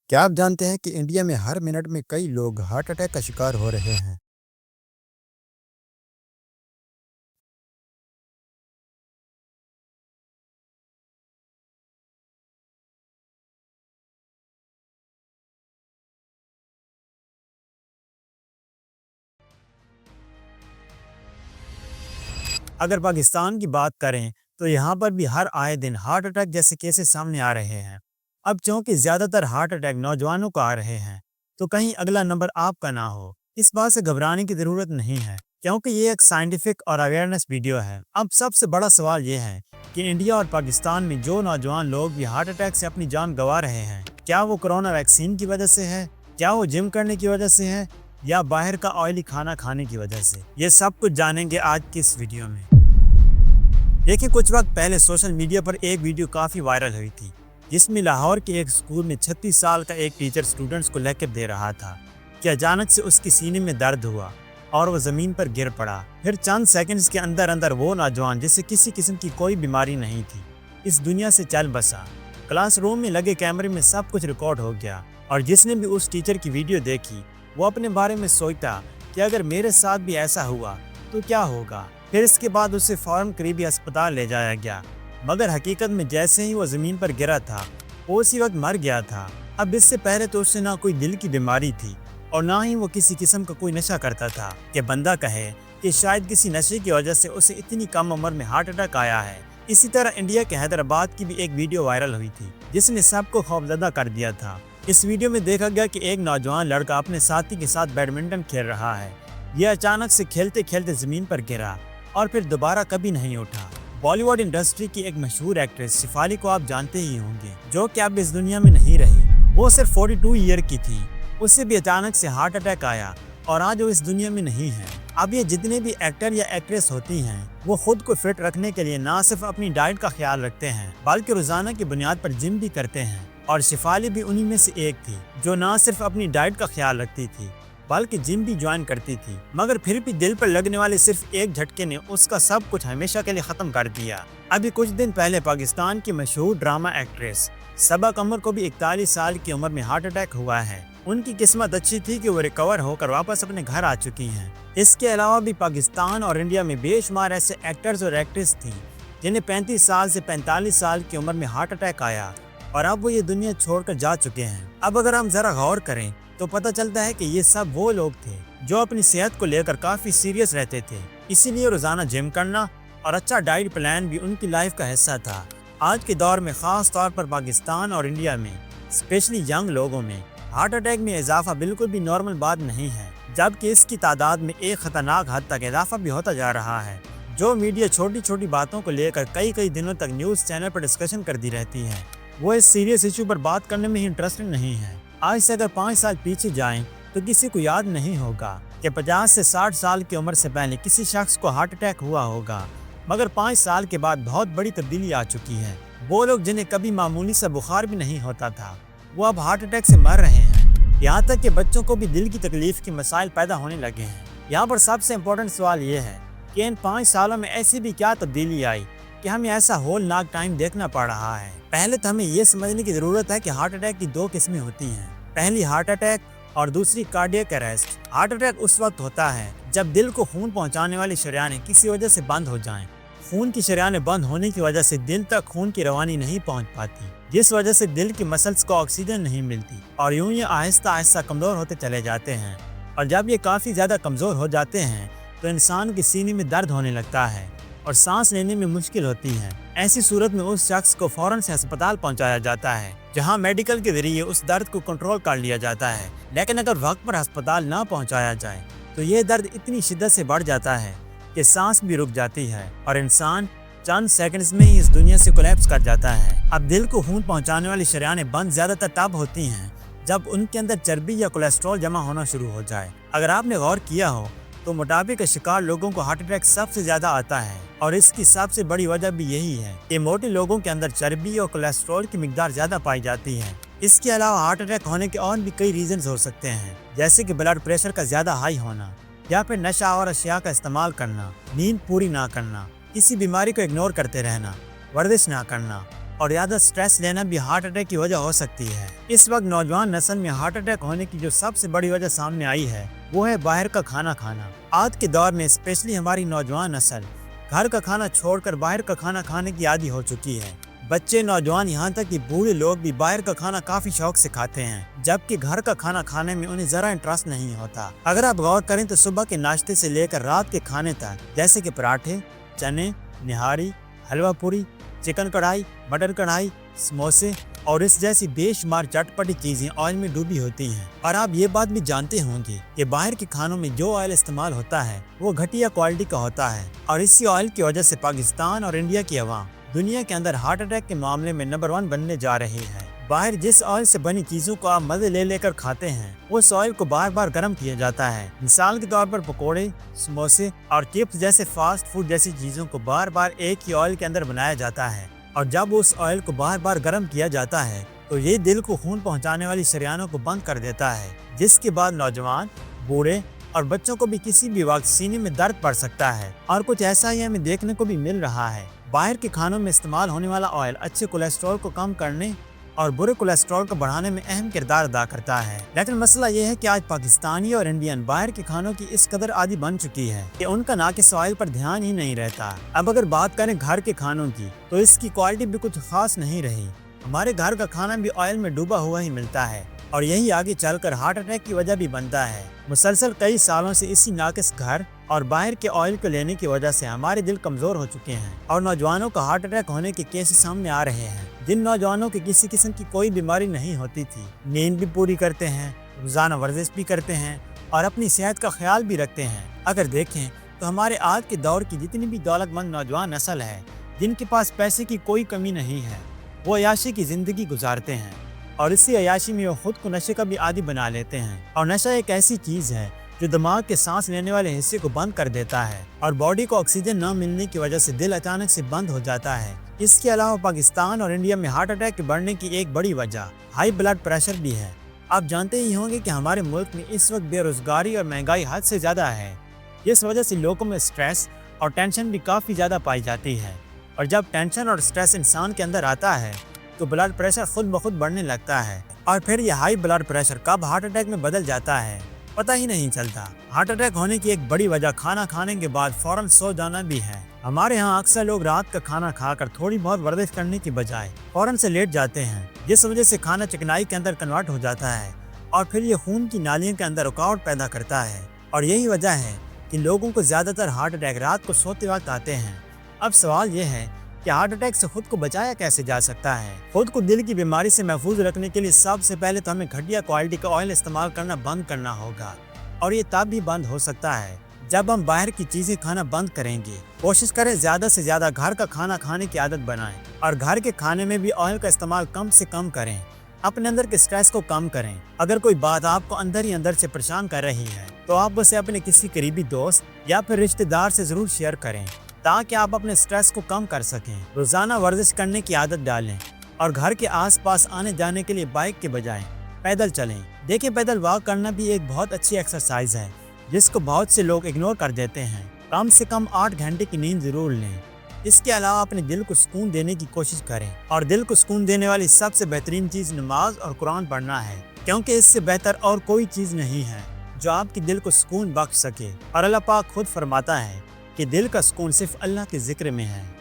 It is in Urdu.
کیا آپ جانتے ہیں کہ انڈیا میں ہر منٹ میں کئی لوگ ہارٹ اٹیک کا شکار ہو رہے ہیں؟ اگر پاکستان کی بات کریں تو یہاں پر بھی ہر آئے دن ہارٹ اٹیک جیسے کیسز سامنے آ رہے ہیں۔ اب چونکہ زیادہ تر ہارٹ اٹیک نوجوانوں کو آ رہے ہیں تو کہیں اگلا نمبر آپ کا نہ ہو، اس بات سے گھبرانے کی ضرورت نہیں ہے، کیونکہ یہ ایک سائنٹیفک اور اویئرنیس ویڈیو ہے۔ اب سب سے بڑا سوال یہ ہے کہ انڈیا اور پاکستان میں جو نوجوان لوگ بھی ہارٹ اٹیک سے اپنی جان گنوا رہے ہیں، کیا وہ کرونا ویکسین کی وجہ سے ہے، کیا وہ جم کرنے کی وجہ سے ہے، یا باہر کا آئلی کھانا کھانے کی وجہ سے؟ یہ سب کچھ جانیں گے آج کی اس ویڈیو میں۔ دیکھیں، کچھ وقت پہلے سوشل میڈیا پر ایک ویڈیو کافی وائرل ہوئی تھی، جس میں لاہور کے ایک اسکول میں 36 سال کا ایک ٹیچر اسٹوڈنٹس کو لیکچر دے رہا تھا کہ اچانک سے اس کے سینے میں درد ہوا اور وہ زمین پر گر پڑا۔ پھر چند سیکنڈز کے اندر اندر وہ نوجوان، جسے کسی قسم کی کوئی بیماری نہیں تھی، اس دنیا سے چل بسا۔ کلاس روم میں لگے کیمرے میں سب کچھ ریکارڈ ہو گیا، اور جس نے بھی اس ٹیچر کی ویڈیو دیکھی وہ اپنے بارے میں سوچتا کہ اگر میرے ساتھ بھی ایسا ہوا تو کیا ہوگا۔ پھر اس کے بعد اسے فوراً قریبی اسپتال لے جایا گیا، مگر حقیقت میں جیسے ہی وہ زمین پر گرا تھا وہ اسی وقت مر گیا تھا۔ اب اس سے پہلے تو اسے نہ کوئی دل کی بیماری تھی اور نہ ہی وہ کسی قسم کا کوئی نشہ کرتا تھا کہ بندہ کہے کہ شاید کسی نشے کی وجہ سے اسے اتنی کم عمر میں ہارٹ اٹیک آیا ہے۔ اسی طرح انڈیا کے حیدرآباد کی بھی ایک ویڈیو وائرل ہوئی تھی جس نے سب کو خوفزدہ کر دیا تھا۔ اس ویڈیو میں دیکھا گیا کہ ایک نوجوان لڑکا اپنے ساتھی کے ساتھ بیڈمنٹن کھیل رہا ہے۔ یہ اچانک سے کھیلتے کھیلتے زمین پر گرا اور پھر دوبارہ کبھی نہیں اٹھا۔ بالی ووڈ انڈسٹری کی ایک مشہور ایکٹریس شفالی کو آپ جانتے ہی ہوں گے، جو کہ اب اس دنیا میں نہیں رہی۔ وہ صرف 42 ایئر کی تھی، اسے بھی اچانک سے ہارٹ اٹیک آیا اور آج وہ اس دنیا میں نہیں ہے۔ اب یہ جتنے بھی ایکٹر یا ایکٹریس ہوتی ہیں وہ خود کو فٹ رکھنے کے لیے نہ صرف اپنی ڈائٹ کا خیال رکھتے ہیں بلکہ روزانہ کی بنیاد پر جم بھی کرتے ہیں، اور شفالی بھی انہی میں سے ایک تھی جو نہ صرف اپنی ڈائٹ کا خیال رکھتی تھی بلکہ جم بھی جوائن کرتی تھی، مگر پھر بھی دل پر لگنے والے صرف ایک جھٹکے نے اس کا سب کچھ ہمیشہ کے لیے ختم کر دیا۔ ابھی کچھ دن پہلے پاکستان کی مشہور ڈرامہ ایکٹریس صبا قمر کو بھی 41 سال کی عمر میں ہارٹ اٹیک ہوا ہے۔ ان کی قسمت اچھی تھی کہ وہ ریکور ہو کر واپس اپنے گھر آ چکی ہیں۔ اس کے علاوہ بھی پاکستان اور انڈیا میں بے شمار ایسے ایکٹرز اور ایکٹریس تھیں جنہیں 35 سال سے 45 سال کی عمر میں ہارٹ اٹیک آیا اور اب وہ یہ دنیا چھوڑ کر جا چکے ہیں۔ اب اگر ہم ذرا غور کریں تو پتہ چلتا ہے کہ یہ سب وہ لوگ تھے جو اپنی صحت کو لے کر کافی سیریس رہتے تھے، اسی لیے روزانہ جم کرنا اور اچھا ڈائٹ پلان بھی ان کی لائف کا حصہ تھا۔ آج کے دور میں خاص طور پر پاکستان اور انڈیا میں اسپیشلی ینگ لوگوں میں ہارٹ اٹیک میں اضافہ بالکل بھی نارمل بات نہیں ہے، جبکہ اس کی تعداد میں ایک خطرناک حد تک اضافہ بھی ہوتا جا رہا ہے۔ جو میڈیا چھوٹی چھوٹی باتوں کو لے کر کئی دنوں تک نیوز چینل پر ڈسکشن کرتی رہتی ہے، وہ اس سیریس ایشو پر بات کرنے میں انٹرسٹڈ نہیں ہے۔ آج سے اگر 5 سال پیچھے جائیں تو کسی کو یاد نہیں ہوگا کہ 50 سے 60 سال کی عمر سے پہلے کسی شخص کو ہارٹ اٹیک ہوا ہوگا، مگر 5 سال کے بعد بہت بڑی تبدیلی آ چکی ہے۔ وہ لوگ جنہیں کبھی معمولی سا بخار بھی نہیں ہوتا تھا وہ اب ہارٹ اٹیک سے مر رہے ہیں، یہاں تک کہ بچوں کو بھی دل کی تکلیف کے مسائل پیدا ہونے لگے ہیں۔ یہاں پر سب سے امپورٹنٹ سوال یہ ہے کہ ان 5 سالوں میں ایسی بھی کیا تبدیلی آئی کہ ہمیں ایسا ہولناک ٹائم دیکھنا پڑ رہا ہے۔ پہلے تو ہمیں یہ سمجھنے کی ضرورت ہے کہ ہارٹ اٹیک کی 2 قسمیں ہوتی ہیں، پہلی ہارٹ اٹیک اور دوسری کارڈیاک اریسٹ۔ ہارٹ اٹیک اس وقت ہوتا ہے جب دل کو خون پہنچانے والی شریانیں کسی وجہ سے بند ہو جائیں۔ خون کی شریانیں بند ہونے کی وجہ سے دل تک خون کی روانی نہیں پہنچ پاتی، جس وجہ سے دل کی مسلز کو آکسیجن نہیں ملتی اور یوں یہ آہستہ آہستہ کمزور ہوتے چلے جاتے ہیں، اور جب یہ کافی زیادہ کمزور ہو جاتے ہیں تو انسان کے سینے میں درد ہونے لگتا ہے اور سانس لینے میں مشکل ہوتی ہے۔ ایسی صورت میں اس شخص کو فوراً سے ہسپتال پہنچایا جاتا ہے جہاں میڈیکل کے ذریعے اس درد کو کنٹرول کر لیا جاتا ہے، لیکن اگر وقت پر ہسپتال نہ پہنچایا جائے تو یہ درد اتنی شدت سے بڑھ جاتا ہے کہ سانس بھی رک جاتی ہے اور انسان چند سیکنڈز میں ہی اس دنیا سے کولیپس کر جاتا ہے۔ اب دل کو خون پہنچانے والی شریانیں بند زیادہ تر تب ہوتی ہیں جب ان کے اندر چربی یا کولیسٹرول جمع ہونا شروع ہو جائے۔ اگر آپ نے غور کیا ہو تو موٹاپے کا شکار لوگوں کو ہارٹ اٹیک سب سے زیادہ آتا ہے، اور اس کی سب سے بڑی وجہ بھی یہی ہے کہ موٹے لوگوں کے اندر چربی اور کولیسٹرول کی مقدار زیادہ پائی جاتی ہے۔ اس کے علاوہ ہارٹ اٹیک ہونے کے اور بھی کئی ریزنز ہو سکتے ہیں، جیسے کہ بلڈ پریشر کا زیادہ ہائی ہونا، یا پھر نشہ اور اشیاء کا استعمال کرنا، نیند پوری نہ کرنا، کسی بیماری کو اگنور کرتے رہنا، ورزش نہ کرنا، اور زیادہ سٹریس لینا بھی ہارٹ اٹیک کی وجہ ہو سکتی ہے۔ اس وقت نوجوان نسل میں ہارٹ اٹیک ہونے کی جو سب سے بڑی وجہ سامنے آئی ہے وہ ہے باہر کا کھانا کھانا۔ آج کے دور میں اسپیشلی ہماری نوجوان نسل گھر کا کھانا چھوڑ کر باہر کا کھانا کھانے کی عادی ہو چکی ہے۔ بچے، نوجوان، یہاں تک کہ بوڑھے لوگ بھی باہر کا کھانا کافی شوق سے کھاتے ہیں، جبکہ گھر کا کھانا کھانے میں انہیں ذرا انٹرسٹ نہیں ہوتا۔ اگر آپ غور کریں تو صبح کے ناشتے سے لے کر رات کے کھانے تک، جیسے کہ پراٹھے، چنے، نہاری، حلوہ پوری، چکن کڑھائی، مٹر کڑھائی، سموسے اور اس جیسی بے شمار چٹ پٹی چیزیں آئل میں ڈوبی ہوتی ہیں۔ اور آپ یہ بات بھی جانتے ہوں گے کہ باہر کے کھانوں میں جو آئل استعمال ہوتا ہے وہ گھٹیا کوالٹی کا ہوتا ہے، اور اسی آئل کی وجہ سے پاکستان اور انڈیا کی عوام دنیا کے اندر ہارٹ اٹیک کے معاملے میں نمبر 1 بننے جا رہی ہے۔ باہر جس آئل سے بنی چیزوں کو آپ مزے لے کر کھاتے ہیں، اس آئل کو بار بار گرم کیا جاتا ہے۔ مثال کے طور پر پکوڑے، سموسے اور چپس جیسے فاسٹ فوڈ جیسی چیزوں کو بار بار ایک ہی آئل کے اندر بنایا جاتا ہے، اور جب اس آئل کو بار بار گرم کیا جاتا ہے تو یہ دل کو خون پہنچانے والی شریانوں کو بند کر دیتا ہے، جس کے بعد نوجوان، بوڑھے اور بچوں کو بھی کسی بھی وقت سینے میں درد پڑ سکتا ہے۔ اور کچھ ایسا ہی ہمیں دیکھنے کو بھی مل رہا ہے۔ باہر کے کھانوں میں استعمال ہونے والا آئل اچھے کولیسٹرول کو کم کرنے اور برے کولیسٹرول کو بڑھانے میں اہم کردار ادا کرتا ہے۔ لیکن مسئلہ یہ ہے کہ آج پاکستانی اور انڈین باہر کے کھانوں کی اس قدر عادی بن چکی ہے کہ ان کا ناقص آئل پر دھیان ہی نہیں رہتا۔ اب اگر بات کریں گھر کے کھانوں کی تو اس کی کوالٹی بھی کچھ خاص نہیں رہی۔ ہمارے گھر کا کھانا بھی آئل میں ڈوبا ہوا ہی ملتا ہے، اور یہی آگے چل کر ہارٹ اٹیک کی وجہ بھی بنتا ہے۔ مسلسل کئی سالوں سے اسی ناقص گھر اور باہر کے آئل کو لینے کی وجہ سے ہمارے دل کمزور ہو چکے ہیں، اور نوجوانوں کا ہارٹ اٹیک ہونے کے کیسز سامنے آ رہے ہیں۔ جن نوجوانوں کی کسی قسم کی کوئی بیماری نہیں ہوتی تھی، نیند بھی پوری کرتے ہیں، روزانہ ورزش بھی کرتے ہیں اور اپنی صحت کا خیال بھی رکھتے ہیں۔ اگر دیکھیں تو ہمارے آج کے دور کی جتنی بھی دولت مند نوجوان نسل ہے، جن کے پاس پیسے کی کوئی کمی نہیں ہے، وہ عیاشی کی زندگی گزارتے ہیں، اور اسی عیاشی میں وہ خود کو نشے کا بھی عادی بنا لیتے ہیں۔ اور نشہ ایک ایسی چیز ہے جو دماغ کے سانس لینے والے حصے کو بند کر دیتا ہے، اور باڈی کو آکسیجن نہ ملنے کی وجہ سے دل اچانک سے بند ہو جاتا ہے۔ اس کے علاوہ پاکستان اور انڈیا میں ہارٹ اٹیک کے بڑھنے کی ایک بڑی وجہ ہائی بلڈ پریشر بھی ہے۔ آپ جانتے ہی ہوں گے کہ ہمارے ملک میں اس وقت بے روزگاری اور مہنگائی حد سے زیادہ ہے، جس وجہ سے لوگوں میں سٹریس اور ٹینشن بھی کافی زیادہ پائی جاتی ہے، اور جب ٹینشن اور سٹریس انسان کے اندر آتا ہے تو بلڈ پریشر خود بخود بڑھنے لگتا ہے، اور پھر یہ ہائی بلڈ پریشر کب ہارٹ اٹیک میں بدل جاتا ہے پتہ ہی نہیں چلتا۔ ہارٹ اٹیک ہونے کی ایک بڑی وجہ کھانا کھانے کے بعد فوراً سو جانا بھی ہے۔ ہمارے ہاں اکثر لوگ رات کا کھانا کھا کر تھوڑی بہت ورزش کرنے کی بجائے فوراً سے لیٹ جاتے ہیں، جس وجہ سے کھانا چکنائی کے اندر کنورٹ ہو جاتا ہے، اور پھر یہ خون کی نالیوں کے اندر رکاوٹ پیدا کرتا ہے، اور یہی وجہ ہے کہ لوگوں کو زیادہ تر ہارٹ اٹیک رات کو سوتے وقت آتے ہیں۔ اب سوال یہ ہے کہ ہارٹ اٹیک سے خود کو بچایا کیسے جا سکتا ہے؟ خود کو دل کی بیماری سے محفوظ رکھنے کے لیے سب سے پہلے تو ہمیں گھٹیا کوالٹی کا آئل استعمال کرنا بند کرنا ہوگا، اور یہ تب بھی بند ہو سکتا ہے جب ہم باہر کی چیزیں کھانا بند کریں گے۔ کوشش کریں زیادہ سے زیادہ گھر کا کھانا کھانے کی عادت بنائیں، اور گھر کے کھانے میں بھی آئل کا استعمال کم سے کم کریں۔ اپنے اندر کے سٹریس کو کم کریں۔ اگر کوئی بات آپ کو اندر ہی اندر سے پریشان کر رہی ہے تو آپ اسے اپنے کسی قریبی دوست یا پھر رشتہ دار سے ضرور شیئر کریں، تاکہ آپ اپنے سٹریس کو کم کر سکیں۔ روزانہ ورزش کرنے کی عادت ڈالیں، اور گھر کے آس پاس آنے جانے کے لیے بائک کے بجائے پیدل چلیں۔ دیکھیں، پیدل واک کرنا بھی ایک بہت اچھی ایکسرسائز ہے، جس کو بہت سے لوگ اگنور کر دیتے ہیں۔ کم سے کم 8 گھنٹے کی نیند ضرور لیں۔ اس کے علاوہ اپنے دل کو سکون دینے کی کوشش کریں، اور دل کو سکون دینے والی سب سے بہترین چیز نماز اور قرآن پڑھنا ہے، کیونکہ اس سے بہتر اور کوئی چیز نہیں ہے جو آپ کے دل کو سکون بخش سکے۔ اور اللہ پاک خود فرماتا ہے کہ دل کا سکون صرف اللہ کے ذکر میں ہے۔